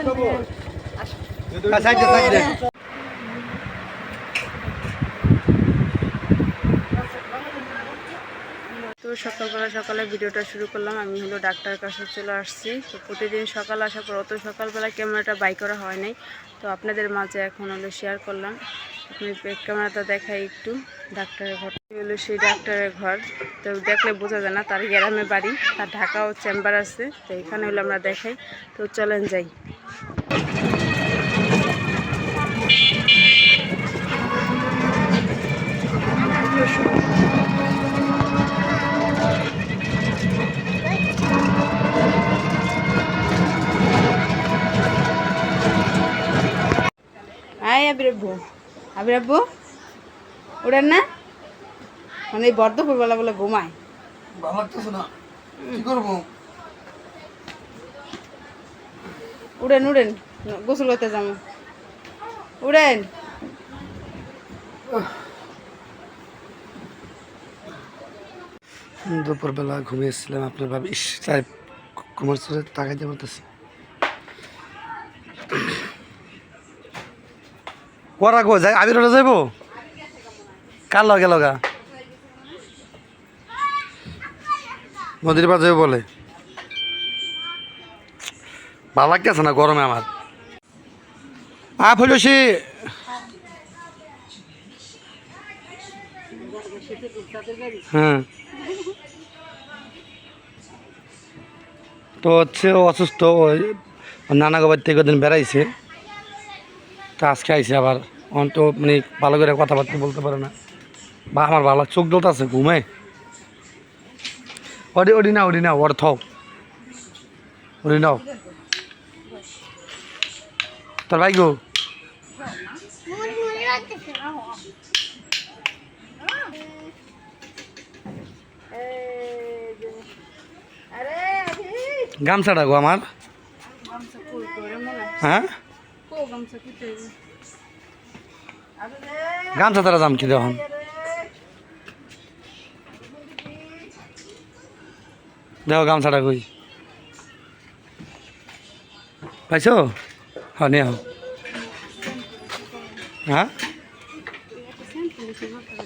তো সকালে ভিডিওটা শুরু করলাম। আমি হলো ডাক্তারের কাছে চলে আসছি। তো প্রতিদিন সকাল আসার পর অত সকালবেলা ক্যামেরাটা বাই করা হয় নাই, তো আপনাদের মাঝে এখন হলো শেয়ার করলাম। আপনি ব্যাক ক্যামেরাটা দেখাই একটু। ডাক্তারের ঘর হলো সেই ডাক্তারের ঘর, তো দেখলে বোঝা যায় না তার গ্রামে বাড়ি, তার ঢাকাও চেম্বার আছে। তো এখানে হলো আমরা দেখাই। তো চলেন যাই। আয় আবিরাব্বু ওড়েন না, মানে এই বর্ধপুরবেলা বলে ঘুমায়। ভালো লাগতেছে না, কি করবো? উড়েন গোসল করতে যাবো, উড়েন। দুপুরবেলা ঘুমিয়েছিলাম, আপনার ভাবি সাহেব কুমার স্যার তাকাইতে পারতেছি। করা গো যাই আবির হলে যাইব, কার লগে লগা নদীর পার যাবে বলে। ভালো লাগতেছে না গরমে আমার। ফুলসি হ্যাঁ, তো হচ্ছে ও অসুস্থ, ওই নানা গোবার থেকে দিন বেড়াইছে, তা আজকে আইসে আবার। অন তো মানে ভালো করে কথাবার্তা বলতে পারে না, বা আমার ভালো চোখ জ্বলতে আছে ঘুমে। ওডি না ওর থাও, ওডি নাও। তোর ভাই গো গামছাটা গো আমার, হ্যাঁ গামছা তারা দাম কি দেখুন। দেখো গামছাটা কই পাইছো? হ্যাঁ নিয়ে হ্যাঁ,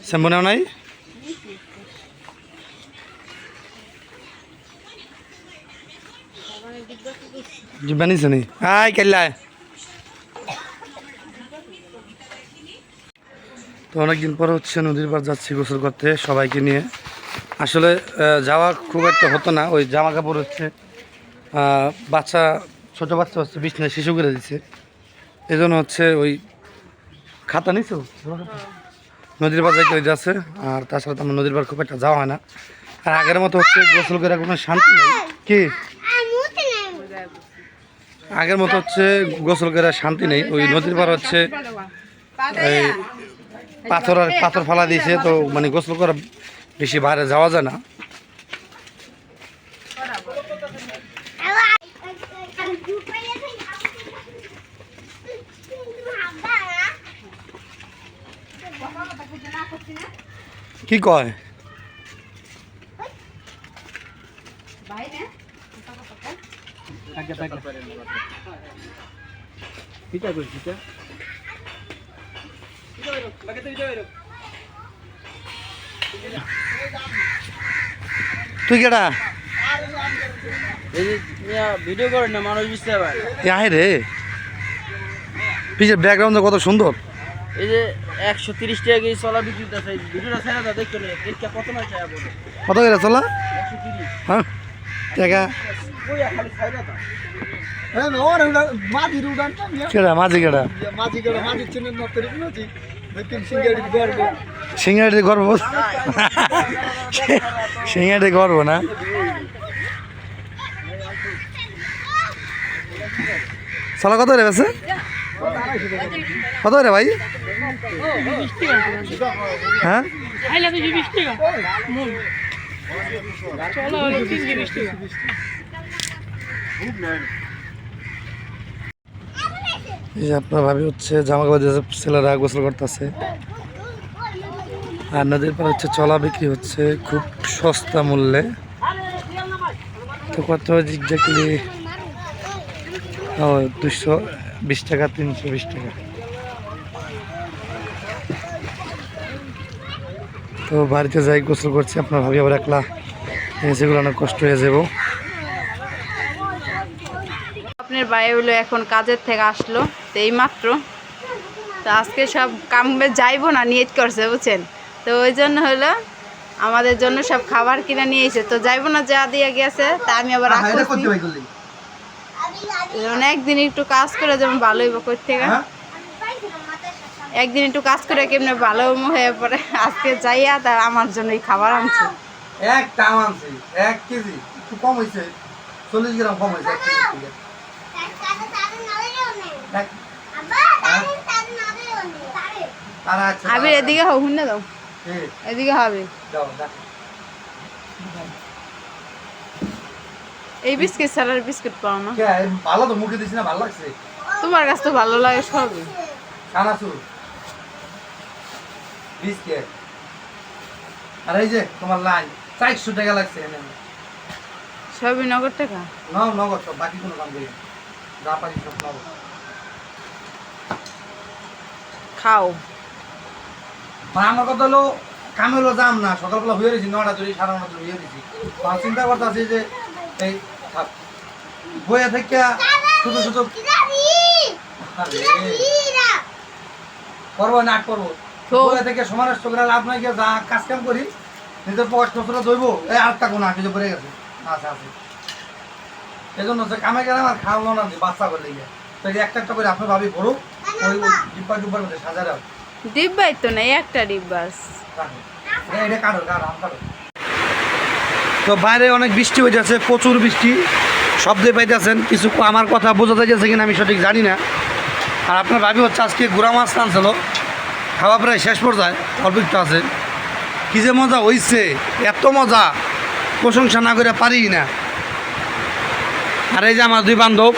শ্যাম্পু নেও নাই? জিব্বা নিছে নি? আয় কেল্লায়। তো অনেকদিন পর হচ্ছে নদীর পার যাচ্ছি গোসল করতে সবাইকে নিয়ে। আসলে যাওয়া খুব একটা হতো না, ওই জামা কাপড় হচ্ছে বাচ্চা ছোটো বাচ্চা হচ্ছে বিছনায় শিশু করে দিচ্ছে, এই জন্য হচ্ছে ওই খাতা নিছো নদীর পার যাইতে যাচ্ছে। আর তাছাড়া তো আমার নদীর পার খুব একটা যাওয়া হয় না। আর আগের মতো হচ্ছে গোসল করে কোনো শান্তি নেই, কি আগের মতো হচ্ছে গোসল করে শান্তি নেই। ওই নদীর পার হচ্ছে এই পাথর ফালা দিয়েছে, তো মানে গোসল করা বেশি বাইরে যাওয়া যায় না। কি কয় তুই কেডা ভিডিও করেন না মানুষ বুঝতে পারে রে? পিছের ব্যাকগ্রাউন্ড কত সুন্দর। এই যে 130 টাকা কেজি চলা বিক্রি করতেছে, ভিডিওটা ছেড়ে দাও দেখতে নেই এটা কত না চাই বলে। কত করে চলা? 130। হ্যাঁ টাকা কই খালি ছাইরা দাও। কেডা মাঝি কেডা? সিঙ্গাড়ি গর্ব, সিঙ্গাড়ি গর্ব না। চলা কত রে বেছে? কত রে ভাই? হ্যাঁ এই যে আপনার ভাবি হচ্ছে জামা কাপড় দিয়ে ছেলেরা গোসল করতেছে। আর নদীর পর হচ্ছে চলা বিক্রি হচ্ছে খুব সস্তা মূল্যে। তো কত এক্স্যাক্টলি ও 220 টাকা 320 টাকা। তো বাড়িতে যাই গোসল করছি, আপনার ভাবি আবার একলা সেগুলো অনেক কষ্ট হয়ে যাব। আপনার ভাই হইলো এখন কাজের থেকে আসলো, তো এই মাত্র। তো আজকে সব কামে যাইবো না নিয়ত করছে বুঝছেন, তো ওই জন্য হলো আমাদের জন্য সব খাবার কিনে নিয়ে এসে, তো যাইবো না যা দিয়ে গেছে, তা আমি আবার একদিন একটু কাজ করে যেমন ভালো হইব কই থেকে, একদিন একটু কাজ করে কেমনে ভালো হয়ে পড়ে। আজকে যাইয়া তা আমার জন্য খাবার আনছে, এক টাম আনছি 1 কেজি, একটু কম হয়েছে, 40 গ্রাম কম হয়েছে 1 কেজি থেকে। আবির এদিকে হোক না, দাও এদিকে হবে। এই বিস্কিট ছাড়ার বিস্কিট পাও না? ভালো তো, মুখে দিছি না, ভালো লাগছে। তোমার কাছে তো ভালো লাগে সবই। চানাচুর, বিস্কিট, আর এই যে তোমার লাইন 400 টাকা লাগছে এনে। সবই নগদ টাকা? নাও নগদ সব, বাকি কোনো কাম করি না, যা পারি সব নগদ। খাও। মানে আমার কথা হলো কামে হলো যাম না, সকালবেলা হয়ে গেছি 9টা 9:30 হয়ে গেছি। চিন্তা করতেছি যে এই বইয়া থেকে শুধু শুধু করবো নাট করবো, বইয়া থেকে সময় নষ্ট করে লাভ নাই, গিয়ে যা কাজ কাম করি নিজের পকেট খরচটা ধরব। এই আটটা কোনো কিছু পড়ে গেছে, আচ্ছা আছে এই জন্য হচ্ছে কামে গেলাম আর খাওয়ালো না, বাচ্চা করলে গিয়ে তো একটা একটা করে আপনার ভাবি ভরুক, ওই ডিব্বা ডুব্বার মধ্যে সাজা রাখ। ডিব্বাই তো না, একটা ডিব্বা। এটা কাটো কাটো আম কাটো। তো বাইরে অনেক বৃষ্টি হয়ে যাচ্ছে, প্রচুর বৃষ্টি, শব্দে পাইতেছেন। কিছু আমার কথা বোঝাতে যাচ্ছে কিনা আমি সঠিক জানি না। আর আপনার ভাবি হচ্ছে আজকে গুড়া মাছ টানছিল, খাওয়া প্রায় শেষ পর্যায়ে, অল্প একটু আছে। কী যে মজা হইছে, এত মজা প্রশংসা না করে পারি না। আর এই যে আমার 2 বান্ধব,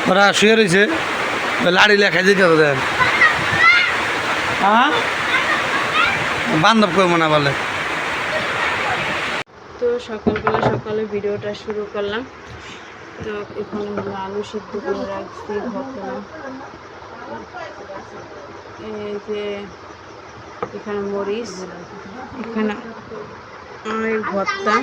ওরা শুয়ে রয়েছে, লাড়ি লেখাই যেতে দেন। হ্যাঁ বান্ধব করবো না বলে। তো সকালে ভিডিওটা শুরু করলাম। তো এখানে হলো আলু সিদ্ধ করে রাখছি, ভর্তা। এই যে এখানে মরিচ, এখানে অনেক ভর্তা,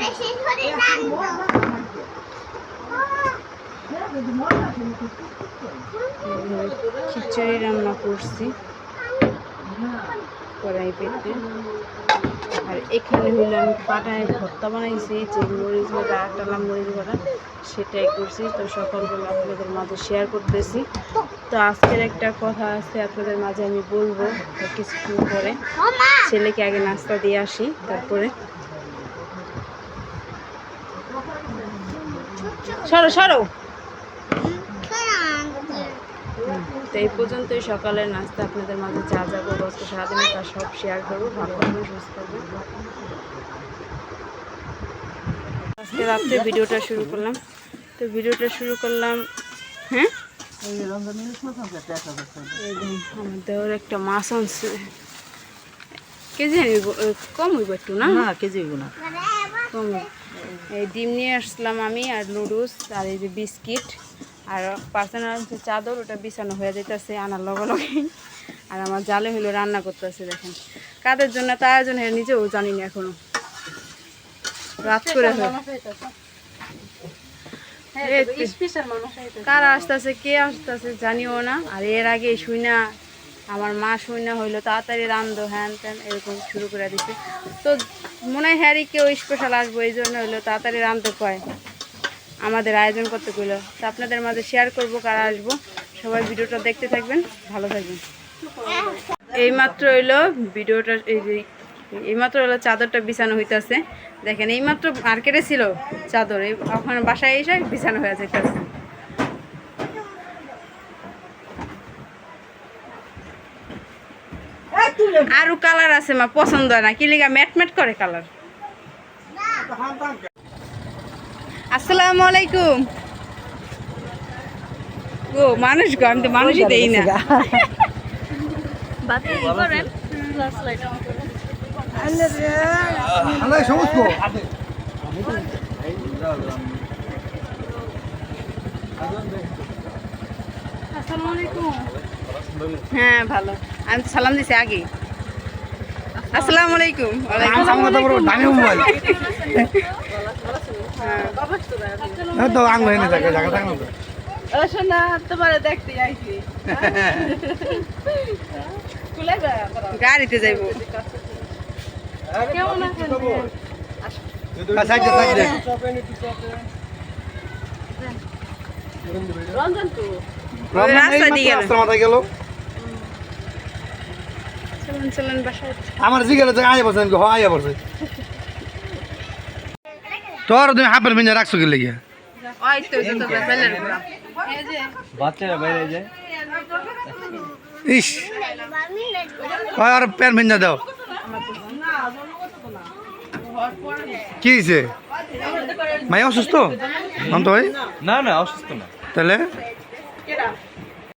খিচুড়ি রান্না করছি কড়াই পেতে। আর এখানে হইলো আমি পাটায় ভর্তা বানাইছি, যে মরিচ ভাজা, টালা মরিচ ভাজা, সেটাই করছি। তো সকালবেলা আপনাদের মাঝে শেয়ার করতেছি। তো আজকের একটা কথা আছে আপনাদের মাঝে আমি বলবো, কিছুক্ষণ পরে। ছেলেকে আগে নাস্তা দিয়ে আসি, তারপরে সরো সরো। তো এই পর্যন্তই সকালের নাস্তা। আপনাদের মাঝে যা যা করবো আজকে সারাদিনে তা সব শেয়ার করবো। ভালো থাকবেন, সুস্থ থাকবেন। আজকে রাত্রে ভিডিওটা শুরু করলাম। তো ভিডিওটা শুরু করলাম, হ্যাঁ আমার দেওয়ার একটা মাছ আনছে, কেজি কম হইব একটু না? কেজি না কম। এই ডিম নিয়ে আসলাম আমি, আর নুডলস, আর এই যে বিস্কিট, আর পার্সোনাল যে চাদর, ওটা বিছানো হয়ে যেতেছে আনার লগে লগে। আর আমার জালে হইলো রান্না করতেছে, দেখেন কাদের জন্য, তার জন্য নিজেও জানি না এখনো, রাত করে কারা আসতেছে, কে আসতেছে জানিও না। আর এর আগে শুই না, আমার মা শুই না হইলো তাড়াতাড়ি রান্ধো হ্যান ত্যান এরকম শুরু করে দিছে। তো মনে হয় হ্যারি কেউ স্পেশাল আসবো, এই জন্য হইলো তাড়াতাড়ি রান্ধতে কয়, আমাদের আয়োজন করতে কইলো। তো আপনাদের মাঝে শেয়ার করবো কারা আসবো। সবাই ভিডিওটা দেখতে থাকবেন, ভালো থাকবেন। এইমাত্র হইলো ভিডিওটা, এইমাত্র হলো চাদরটা বিছানো হইতেছে। দেখেন এইমাত্র মার্কেটে ছিল চাদর, ওখানে বাসায় এসে বিছানো হয়ে যেতেছে। আরো কালার আছে, মা পছন্দ হয় না, কি লিগা ম্যাট ম্যাট করে কালার। আসসালামু আলাইকুম। ও মানুষ গো, আমি তো মানুষই দেই না। আসসালামু আলাইকুম। হ্যাঁ ভালো, আমি তো সালাম দিছি আগে। আসসালামু আলাইকুম। দামি মোবাইল তো আঙুল এনে থাকে জায়গা থাকে না তো। শোনা তোমার দেখতে আইছি, গাড়িতে যাইব। কেমন আছেন? রঞ্জন তো রাস্তা দিয়ে গেল। মাথায় গেল চলেন চলেন বাসায়। আমার জিগেলে আয়া বসে আমি আয়া বসে তোর তুমি হাফের মিঞ্জা রাখছো কি লেগে ওই তো তো বেলের গুড়া। এই যে বাচ্চারা বাইরে যায় ইস কয় আর প্যান মিঞ্জা দাও কি হয়েছে মাই অসুস্থ নাম তো ভাই না না অসুস্থ না তাহলে